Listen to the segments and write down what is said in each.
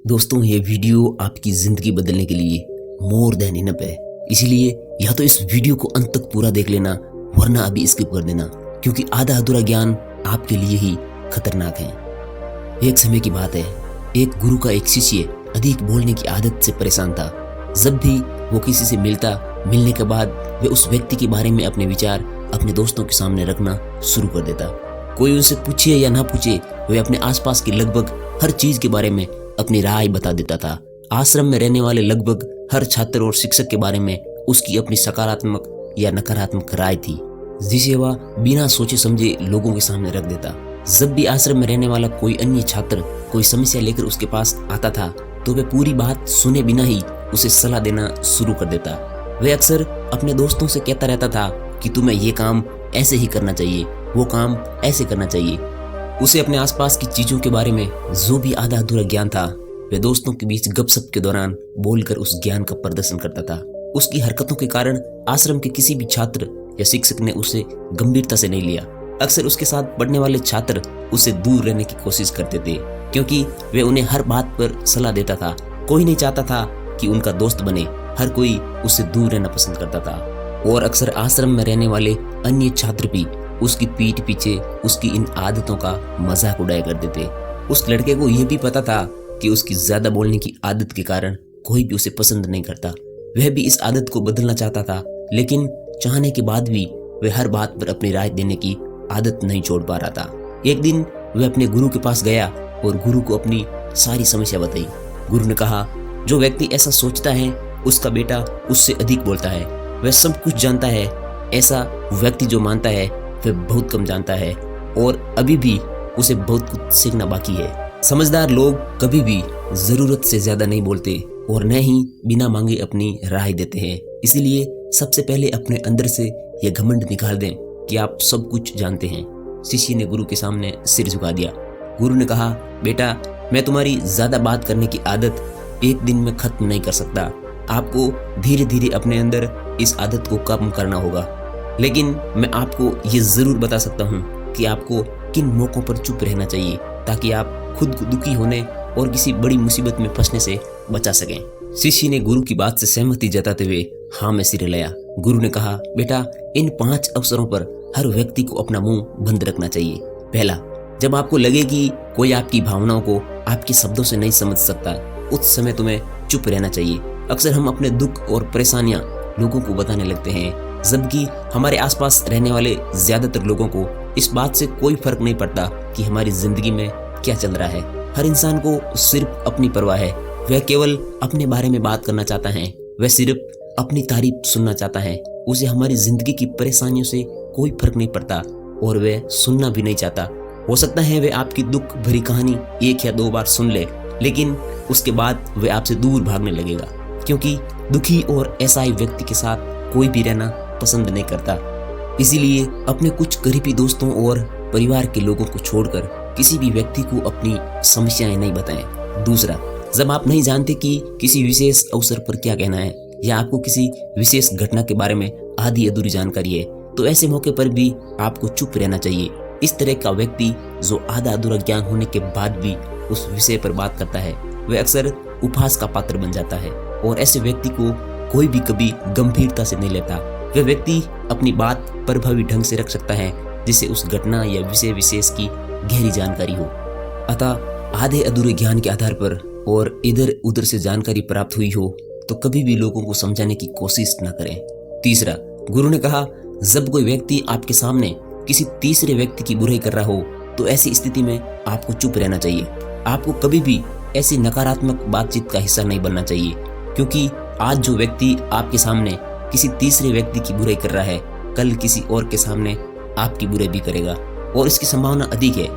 दोस्तों, ये वीडियो आपकी ज़िंदगी बदलने के लिए मोर देन इनफ है। इसीलिए या तो इस वीडियो को अंत तक पूरा देख लेना, वरना अभी स्किप कर देना, क्योंकि आधा अधूरा ज्ञान आपके लिए ही खतरनाक है। एक समय की बात है, एक गुरु का एक शिष्य अधिक बोलने की आदत से परेशान था। जब भी वो किसी से मिलने के बाद वे उस व्यक्ति के बारे में अपने विचार अपने दोस्तों के सामने रखना शुरू कर देता। कोई उनसे पूछे या ना पूछे, वे अपने आसपास की लगभग हर चीज के बारे में अपनी राय बता देता था। आश्रम में रहने वाले लगभग हर छात्र और शिक्षक के बारे में उसकी अपनी सकारात्मक या नकारात्मक राय थी, जिसे वह बिना सोचे समझे लोगों के सामने रख देता। जब भी आश्रम में रहने वाला कोई अन्य छात्र कोई समस्या लेकर उसके पास आता था, तो वह पूरी बात सुने बिना ही उसे सलाह देना शुरू कर देता। वह अक्सर अपने दोस्तों से कहता रहता था कि तुम्हें ये काम ऐसे ही करना चाहिए, वो काम ऐसे करना चाहिए। उसे अपने आसपास की चीजों के बारे में जो भी आधा अधूरा ज्ञान था, वह दोस्तों के बीच गपशप के दौरान बोलकर उस ज्ञान का प्रदर्शन करता था। उसकी हरकतों के कारण आश्रम के किसी भी छात्र या शिक्षक ने उसे गंभीरता से नहीं लिया। अक्सर उसके साथ पढ़ने वाले छात्र उससे दूर रहने की कोशिश करते थे, क्योंकि वे उन्हें हर बात पर सलाह देता था। कोई नहीं चाहता था कि उनका दोस्त बने, हर कोई उससे दूर रहना पसंद करता था। और अक्सर आश्रम में रहने वाले अन्य छात्र भी उसकी पीठ पीछे उसकी इन आदतों का मजाक उड़ाया करते थे। उस लड़के को यह भी पता था कि उसकी ज्यादा बोलने की आदत के कारण कोई भी उसे पसंद नहीं करता। वह भी इस आदत को बदलना चाहता था, लेकिन चाहने के बाद भी वह हर बात पर अपनी राय देने की आदत नहीं छोड़ पा रहा था। एक दिन वह अपने गुरु के पास गया और गुरु को अपनी सारी समस्या बताई। गुरु ने कहा, जो व्यक्ति ऐसा सोचता है उसका बेटा उससे अधिक बोलता है। वह सब कुछ जानता है। ऐसा व्यक्ति जो मानता है वह बहुत कम जानता है, और अभी भी उसे बहुत कुछ सीखना बाकी है। समझदार लोग कभी भी जरूरत से ज्यादा नहीं बोलते और न ही बिना मांगे अपनी राय देते हैं। इसीलिए सबसे पहले अपने अंदर से यह घमंड निकाल दें कि आप सब कुछ जानते हैं। शिष्य ने गुरु के सामने सिर झुका दिया। गुरु ने कहा, बेटा, मैं तुम्हारी ज्यादा बात करने की आदत एक दिन में खत्म नहीं कर सकता। आपको धीरे धीरे अपने अंदर इस आदत को कम करना होगा, लेकिन मैं आपको ये जरूर बता सकता हूँ कि आपको किन मौकों पर चुप रहना चाहिए, ताकि आप खुद को दुखी होने और किसी बड़ी मुसीबत में फंसने से बचा सकें। शिष्य ने गुरु की बात से सहमति जताते हुए हाँ में सिर हिलाया। गुरु ने कहा, बेटा, इन 5 अवसरों पर हर व्यक्ति को अपना मुंह बंद रखना चाहिए। पहला, जब आपको लगे कि कोई आपकी भावनाओं को आपके शब्दों से नहीं समझ सकता, उस समय तुम्हें चुप रहना चाहिए। अक्सर हम अपने दुख और परेशानियां लोगों को बताने लगते हैं, जबकि हमारे आसपास रहने वाले ज्यादातर लोगों को इस बात से कोई फर्क नहीं पड़ता कि हमारी जिंदगी में क्या चल रहा है। हर इंसान को सिर्फ अपनी परवाह है। वह केवल अपने बारे में बात करना चाहता है। वह सिर्फ अपनी तारीफ सुनना चाहता है। उसे हमारी जिंदगी की परेशानियों से कोई फर्क नहीं पड़ता और वह सुनना भी नहीं चाहता। हो सकता है वह आपकी दुख भरी कहानी 1 या 2 बार सुन ले, लेकिन उसके बाद वह आपसे दूर भागने लगेगा, क्योंकि दुखी और असहाय व्यक्ति के साथ कोई भी रहना पसंद नहीं करता। इसीलिए अपने कुछ करीबी दोस्तों और परिवार के लोगों को छोड़कर किसी भी व्यक्ति को अपनी समस्याएं नहीं बताएं। दूसरा, जब आप नहीं जानते कि किसी विशेष अवसर पर क्या कहना है या आपको किसी विशेष घटना के बारे में आधी अधूरी जानकारी है, तो ऐसे मौके पर भी आपको चुप रहना चाहिए। इस तरह का व्यक्ति जो आधा अधूरा ज्ञान होने के बाद भी उस विषय पर बात करता है, वह अक्सर उपहास का पात्र बन जाता है, और ऐसे व्यक्ति को कोई भी कभी गंभीरता से नहीं लेता। वह व्यक्ति अपनी बात प्रभावी ढंग से रख सकता है, जिसे उस घटना या विषय विशेष की गहरी जानकारी हो। अतः आधे अधूरे ज्ञान के आधार पर और इधर उधर से जानकारी प्राप्त हुई हो तो कभी भी लोगों को समझाने की कोशिश न करें। तीसरा, गुरु ने कहा, जब कोई व्यक्ति आपके सामने किसी तीसरे व्यक्ति की बुराई कर रहा हो, तो ऐसी स्थिति में आपको चुप रहना चाहिए। आपको कभी भी ऐसी नकारात्मक बातचीत का हिस्सा नहीं बनना चाहिए, क्योंकि आज जो व्यक्ति आपके सामने किसी तीसरे व्यक्ति की बुराई कर रहा है, कल किसी और के सामने आपकी बुराई भी करेगा, और इसकी संभावना अधिक है।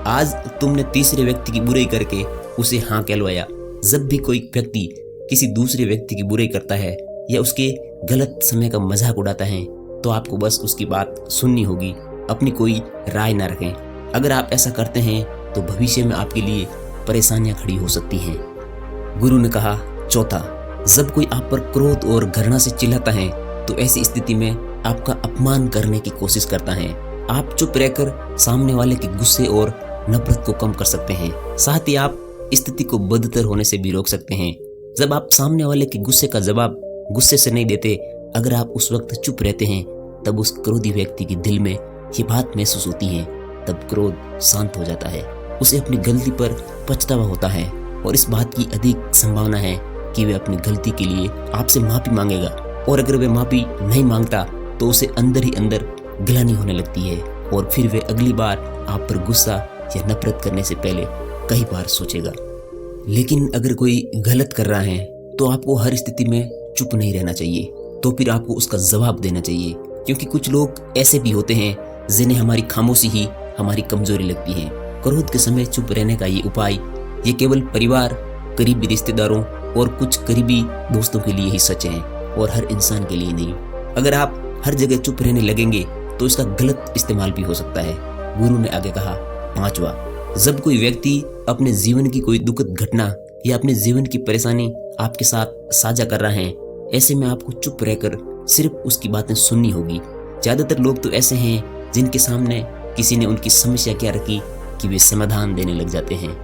आज तुमने तीसरे व्यक्ति की बुराई करके उसे हाँ कहलवाया। जब भी कोई व्यक्ति किसी दूसरे व्यक्ति की बुराई करता है या उसके गलत समय का मजाक उड़ाता है, तो आपको बस उसकी बात सुननी होगी, अपनी कोई राय ना रखें। अगर आप ऐसा करते हैं तो भविष्य में आपके लिए परेशानियां खड़ी हो सकती हैं। गुरु ने कहा, चौथा, जब कोई आप पर क्रोध और घृणा से चिल्लाता है, तो ऐसी स्थिति में आपका अपमान करने की कोशिश करता है। आप चुप रहकर सामने वाले के गुस्से और नफरत को कम कर सकते हैं। साथ ही आप स्थिति को बदतर होने से भी रोक सकते हैं। जब आप सामने वाले के गुस्से का जवाब गुस्से से नहीं देते, अगर आप उस वक्त चुप रहते हैं, तब उस क्रोधी व्यक्ति के दिल में ये बात महसूस होती है। तब क्रोध शांत हो जाता है, उसे अपनी गलती पर पछतावा होता है और इस बात की अधिक संभावना है कि वह अपनी गलती के लिए आपसे माफी मांगेगा। और अगर वह माफी नहीं मांगता तो उसे अंदर ही अंदर गिलानी होने लगती है और फिर वह अगली बार आप पर गुस्सा या नफरत करने से पहले कई बार सोचेगा। लेकिन अगर कोई गलत कर रहा है तो आपको हर स्थिति में चुप नहीं रहना चाहिए, तो फिर आपको उसका जवाब देना चाहिए, क्योंकि कुछ लोग ऐसे भी होते हैं जिन्हें हमारी खामोशी ही हमारी कमजोरी लगती है। क्रोध के समय चुप रहने का ये उपाय ये केवल परिवार, करीबी रिश्तेदारों और कुछ करीबी दोस्तों के लिए ही सच है और हर इंसान के लिए नहीं। अगर आप हर जगह चुप रहने लगेंगे तो इसका गलत इस्तेमाल भी हो सकता है। गुरु ने आगे कहा, 5वां, जब कोई व्यक्ति अपने जीवन की कोई दुखद घटना या अपने जीवन की परेशानी आपके साथ साझा कर रहा है, ऐसे में आपको चुप रहकर सिर्फ उसकी बातें सुननी होगी। ज्यादातर लोग तो ऐसे हैं जिनके सामने किसी ने उनकी समस्या क्या रखी कि वे समाधान देने लग जाते हैं।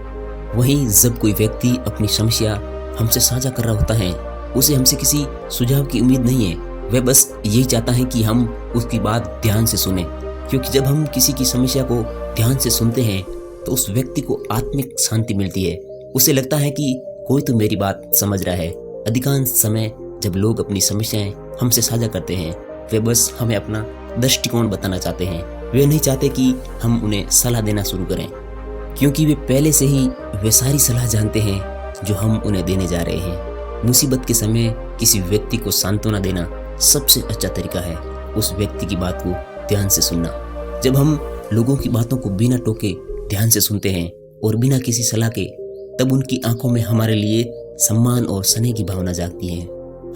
वहीं जब कोई व्यक्ति अपनी समस्या हमसे साझा कर रहा होता है, उसे हमसे किसी सुझाव की उम्मीद नहीं है, वह बस यही चाहता है कि हम उसकी बात ध्यान से सुने। क्योंकि जब हम किसी की समस्या को ध्यान से सुनते हैं तो उस व्यक्ति को आत्मिक शांति मिलती है। उसे लगता है कि कोई तो मेरी बात समझ रहा है। अधिकांश समय जब लोग अपनी समस्याएं हमसे साझा करते हैं, वे बस हमें अपना दृष्टिकोण बताना चाहते हैं। वे नहीं चाहते कि हम उन्हें सलाह देना शुरू करें, क्योंकि वे पहले से ही वे सारी सलाह जानते हैं जो हम उन्हें देने जा रहे हैं। मुसीबत के समय किसी व्यक्ति को सांत्वना देना सबसे अच्छा तरीका है उस व्यक्ति की बात को ध्यान से सुनना। जब हम लोगों की बातों को बिना टोके ध्यान से सुनते हैं और बिना किसी सलाह के, तब उनकी आंखों में हमारे लिए सम्मान और स्नेह की भावना जागती है।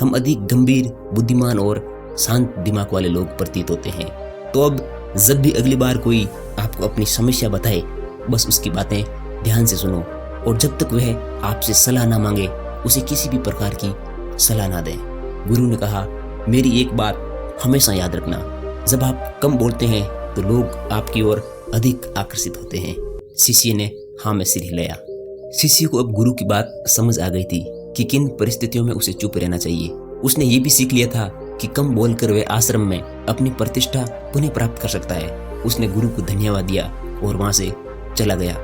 हम अधिक गंभीर, बुद्धिमान और शांत दिमाग वाले लोग प्रतीत होते हैं। तो अब जब भी अगली बार कोई आपको अपनी समस्या बताए, बस उसकी बातें ध्यान से सुनो और जब तक वह आपसे सलाह ना मांगे, उसे किसी भी प्रकार की सलाह ना दें। गुरु ने कहा, मेरी एक बात हमेशा याद रखना, जब आप कम बोलते हैं तो लोग आपकी ओर अधिक आकर्षित होते हैं। शिष्य ने हाँ में सिर हिलाया। शिष्य को अब गुरु की बात समझ आ गई थी कि किन परिस्थितियों में उसे चुप रहना चाहिए। उसने ये भी सीख लिया था कि कम बोलकर वह आश्रम में अपनी प्रतिष्ठा पुनः प्राप्त कर सकता है। उसने गुरु को धन्यवाद दिया और वहां से चला गया।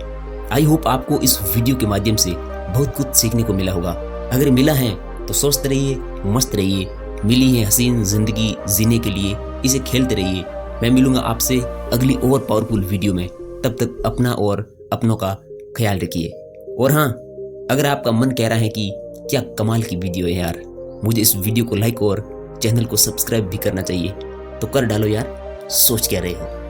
आई होप आपको इस वीडियो के माध्यम से बहुत कुछ सीखने को मिला होगा। अगर मिला है तो स्वस्थ रहिए, मस्त रहिए। मिली है हसीन जिंदगी जीने के लिए, इसे खेलते रहिए। मैं मिलूंगा आपसे अगली और पावरफुल वीडियो में। तब तक अपना और अपनों का ख्याल रखिए। और हाँ, अगर आपका मन कह रहा है कि क्या कमाल की वीडियो है यार, मुझे इस वीडियो को लाइक और चैनल को सब्सक्राइब भी करना चाहिए, तो कर डालो यार। सोच क्या रहे हो।